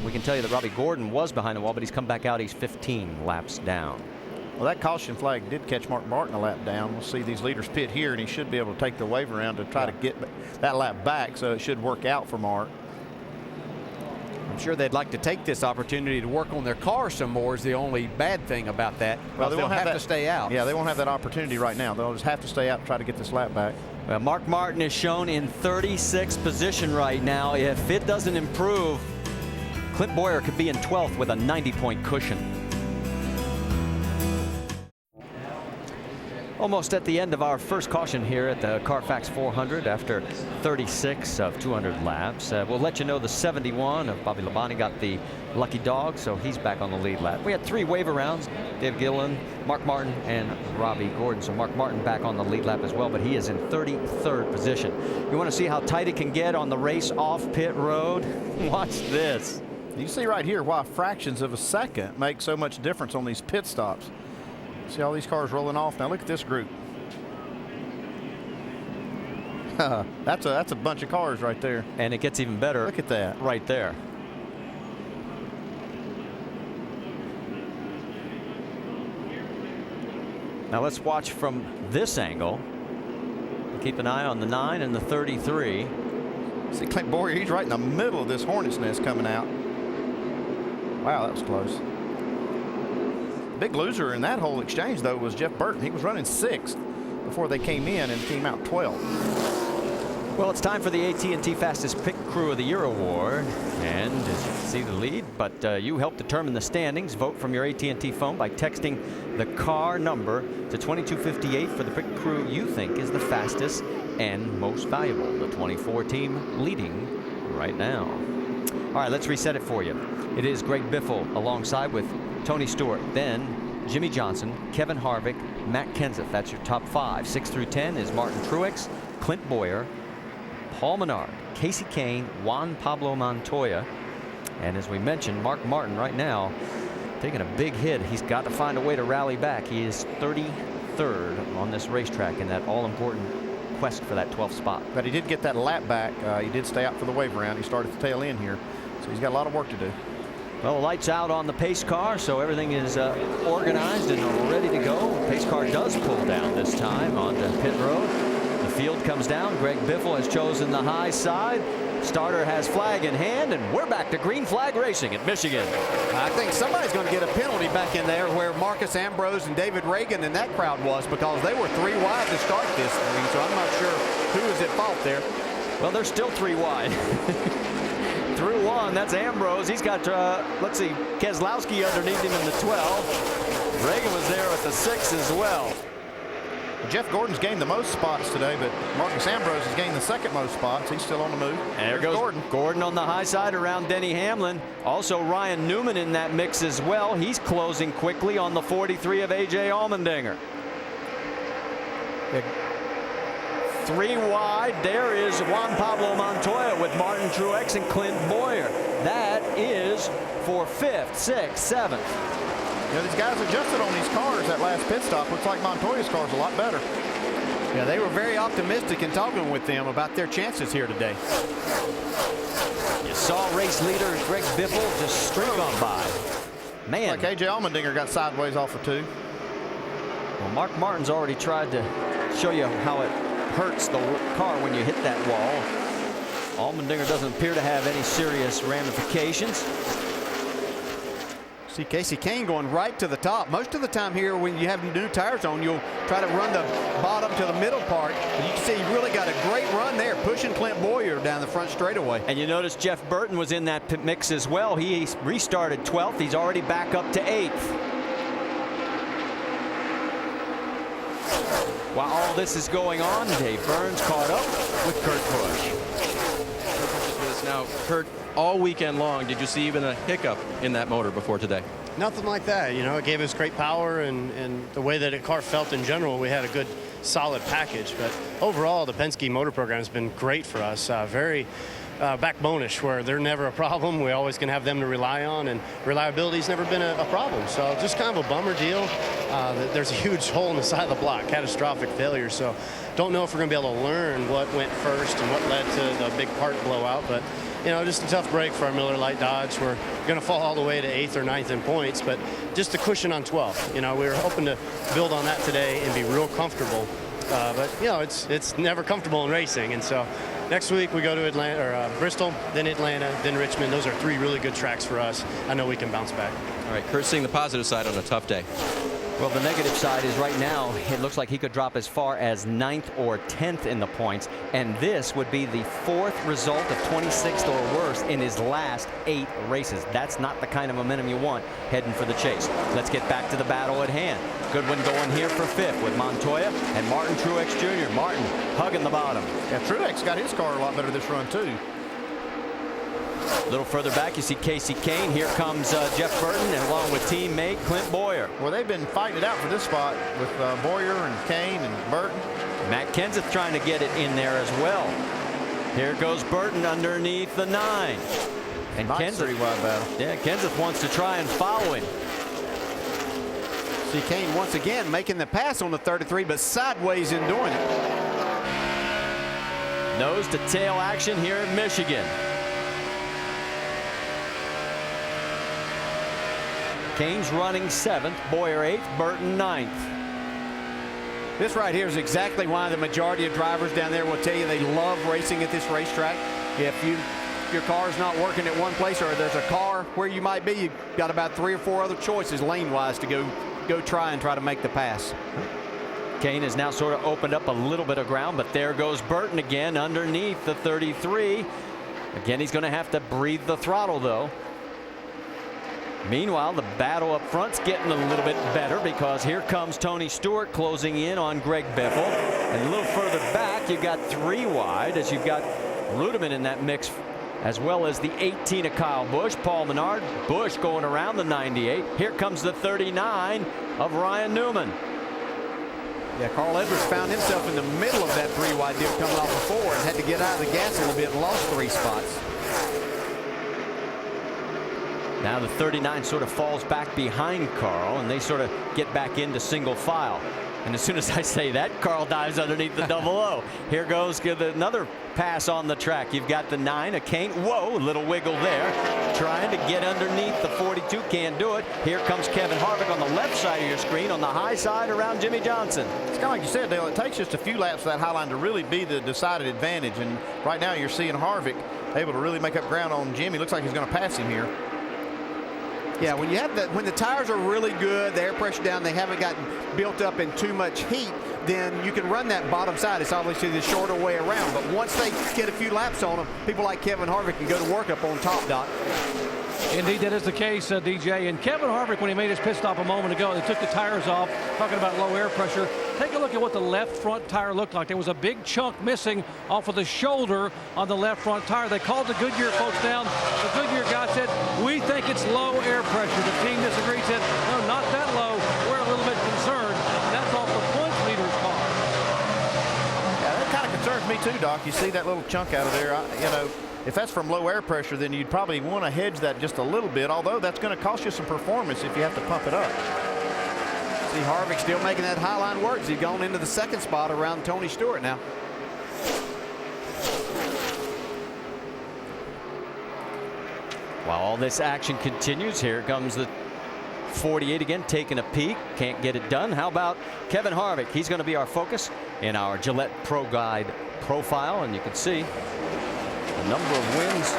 we can tell you that Robbie Gordon was behind the wall, but he's come back out. He's 15 laps down. Well, that caution flag did catch Mark Martin a lap down. We'll see these leaders pit here, and he should be able to take the wave around to try to get that lap back, so it should work out for Mark. I'm sure they'd like to take this opportunity to work on their car some more is the only bad thing about that. Well, they'll have to stay out. Yeah, they won't have that opportunity right now. They'll just have to stay out and try to get this lap back. Well, Mark Martin is shown in 36th position right now. If it doesn't improve, Clint Boyer could be in 12th with a 90-point cushion. Almost at the end of our first caution here at the Carfax 400 after 36 of 200 laps. We'll let you know the 71 of Bobby Labonte got the lucky dog, so he's back on the lead lap. We had 3 waiver rounds: Dave Gilliland, Mark Martin, and Robbie Gordon. So Mark Martin back on the lead lap as well, but he is in 33rd position. You want to see how tight it can get on the race off pit road? Watch this. You see right here why fractions of a second make so much difference on these pit stops. See all these cars rolling off. Now look at this group. That's a bunch of cars right there. And it gets even better. Look at that right there. Now let's watch from this angle. Keep an eye on the 9 and the 33. See Clint Boyer, he's right in the middle of this hornet's nest coming out. Wow, that was close. Big loser in that whole exchange, though, was Jeff Burton. He was running 6th before they came in and came out 12th. Well, it's time for the AT&T Fastest Pit Crew of the Year award. And as you can see the lead, but you help determine the standings. Vote from your AT&T phone by texting the car number to 2258 for the pit crew you think is the fastest and most valuable. The 24 team leading right now. All right, let's reset it for you. It is Greg Biffle alongside with Tony Stewart, then Jimmy Johnson, Kevin Harvick, Matt Kenseth. That's your top 5. 6 through 10 is Martin Truex, Clint Boyer, Paul Menard, Casey Kane, Juan Pablo Montoya. And as we mentioned, Mark Martin right now taking a big hit. He's got to find a way to rally back. He is 33rd on this racetrack in that all-important quest for that 12th spot. But he did get that lap back. He did stay out for the wave round. He started to tail in here, so he's got a lot of work to do. Well, lights out on the pace car, so everything is organized and ready to go. Pace car does pull down this time onto pit road. The field comes down. Greg Biffle has chosen the high side. Starter has flag in hand, and we're back to green flag racing at Michigan. I think somebody's going to get a penalty back in there where Marcus Ambrose and David Reagan and that crowd was, because they were 3 wide to start this thing, so I'm not sure who is at fault there. Well, they're still 3 wide. Through 1, that's Ambrose. He's got, let's see, Keselowski underneath him in the 12. Reagan was there at the 6 as well. Jeff Gordon's gained the most spots today, but Marcus Ambrose has gained the 2nd most spots. He's still on the move. And there goes Gordon on the high side around Denny Hamlin. Also Ryan Newman in that mix as well. He's closing quickly on the 43 of A.J. Allmendinger. 3 wide. There is Juan Pablo Montoya with Martin Truex and Clint Boyer. That is for 5th, 6th, 7th. You know, these guys adjusted on these cars that last pit stop. Looks like Montoya's car's a lot better. Yeah, they were very optimistic in talking with them about their chances here today. You saw race leader Greg Biffle just streak on by. Man. Like A.J. Allmendinger got sideways off of 2. Well, Mark Martin's already tried to show you how it hurts the car when you hit that wall. Allmendinger doesn't appear to have any serious ramifications. See Casey Kane going right to the top. Most of the time here when you have new tires on, you'll try to run the bottom to the middle part. But you can see he really got a great run there, pushing Clint Boyer down the front straightaway. And you notice Jeff Burton was in that pit mix as well. He restarted 12th. He's already back up to 8th. While all this is going on, Dave Burns caught up with Kurt Busch. Now, Kurt, all weekend long, did you see even a hiccup in that motor before today? Nothing like that. You know, it gave us great power, and the way that the car felt in general, we had a good, solid package. But overall, the Penske motor program has been great for us. Very backbone-ish, where they're never a problem. We always can have them to rely on, and reliability's never been a problem. So just kind of a bummer deal. There's a huge hole in the side of the block, catastrophic failure. So don't know if we're going to be able to learn what went first and what led to the big part blowout. But you know, just a tough break for our Miller Lite Dodge. We're going to fall all the way to 8th or 9th in points, but just a cushion on 12th. You know, we were hoping to build on that today and be real comfortable. But you know, it's never comfortable in racing, and so next week we go to Atlanta or Bristol, then Atlanta, then Richmond. Those are 3 really good tracks for us. I know we can bounce back. All right, Kurt's seeing the positive side on a tough day. Well, the negative side is right now it looks like he could drop as far as 9th or 10th in the points, and this would be the 4th result of 26th or worse in his last 8 races. That's not the kind of momentum you want heading for the chase. Let's get back to the battle at hand. Good one going here for 5th with Montoya and Martin Truex Jr. Martin hugging the bottom. Yeah, Truex got his car a lot better this run too. A little further back, you see Casey Kane. Here comes Jeff Burton, and along with teammate Clint Boyer. Well, they've been fighting it out for this spot with Boyer and Kane and Burton. Matt Kenseth trying to get it in there as well. Here goes Burton underneath the 9. And Nice Kenseth, wide battle. yeah, Kenseth wants to try and follow him. See Kane once again making the pass on the 33, but sideways in doing it. Nose to tail action here in Michigan. Kane's running 7th, Boyer 8th, Burton 9th. This right here is exactly why the majority of drivers down there will tell you they love racing at this racetrack. If your car's not working at one place, or there's a car where you might be, you've got about 3 or 4 other choices lane-wise to go try to make the pass. Kane has now sort of opened up a little bit of ground, but there goes Burton again underneath the 33. Again, he's going to have to breathe the throttle, though. Meanwhile, the battle up front's getting a little bit better because here comes Tony Stewart closing in on Greg Biffle. And a little further back, you've got 3 wide as you've got Ludeman in that mix, as well as the 18 of Kyle Busch, Paul Menard. Busch going around the 98. Here comes the 39 of Ryan Newman. Yeah, Carl Edwards found himself in the middle of that 3 wide deal coming off before and had to get out of the gas a little bit and lost 3 spots. Now the 39 sort of falls back behind Carl, and they sort of get back into single file. And as soon as I say that, Carl dives underneath the 00. Here goes another pass on the track. You've got the 9 of Kane. Whoa, little wiggle there. Trying to get underneath the 42. Can't do it. Here comes Kevin Harvick on the left side of your screen, on the high side around Jimmy Johnson. It's kind of like you said, Dale, it takes just a few laps for that high line to really be the decided advantage. And right now you're seeing Harvick able to really make up ground on Jimmy. Looks like he's going to pass him here. Yeah, when the tires are really good, the air pressure down, they haven't gotten built up in too much heat, then you can run that bottom side. It's obviously the shorter way around. But once they get a few laps on them, people like Kevin Harvick can go to work up on top, Doc. Indeed, that is the case, DJ. And Kevin Harvick, when he made his pit stop a moment ago, they took the tires off, talking about low air pressure. Take a look at what the left front tire looked like. There was a big chunk missing off of the shoulder on the left front tire. They called the Goodyear folks down. The Goodyear guy said, we think it's low air pressure. The team disagreed, said, no, not that low. We're a little bit concerned. And that's off the points leader's car. Yeah, that kind of concerns me too, Doc. You see that little chunk out of there. You know, if that's from low air pressure, then you'd probably want to hedge that just a little bit, although that's going to cost you some performance if you have to pump it up. See Harvick still making that high line work. He's going into the 2nd spot around Tony Stewart now. While all this action continues, here comes the 48 again, taking a peek. Can't get it done. How about Kevin Harvick? He's going to be our focus in our Gillette Pro Guide profile, and you can see the number of wins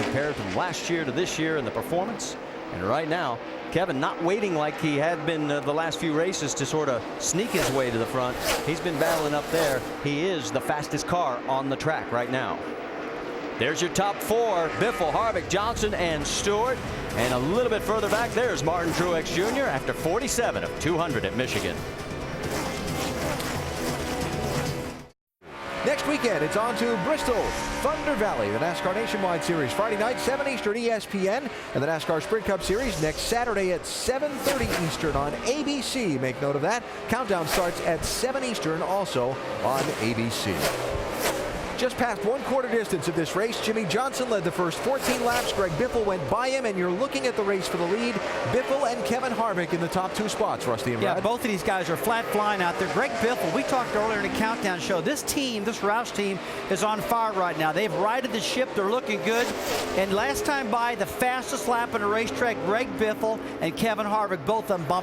compared from last year to this year in the performance. And right now, Kevin not waiting like he had been the last few races to sort of sneak his way to the front. He's been battling up there. He is the fastest car on the track right now. There's your top 4, Biffle, Harvick, Johnson, and Stewart. And a little bit further back, there's Martin Truex Jr. after 47 of 200 at Michigan. Next weekend, it's on to Bristol, Thunder Valley, the NASCAR Nationwide Series. Friday night, 7 Eastern, ESPN, and the NASCAR Sprint Cup Series next Saturday at 7:30 Eastern on ABC. Make note of that. Countdown starts at 7 Eastern, also on ABC. just past one-quarter distance of this race. Jimmy Johnson led the first 14 laps. Greg Biffle went by him, and you're looking at the race for the lead. Biffle and Kevin Harvick in the top 2 spots, Rusty and Brad. Yeah, both of these guys are flat flying out there. Greg Biffle, we talked earlier in the countdown show, this team, this Roush team, is on fire right now. They've righted the ship. They're looking good. And last time by, the fastest lap on the racetrack, Greg Biffle and Kevin Harvick, both of them bumped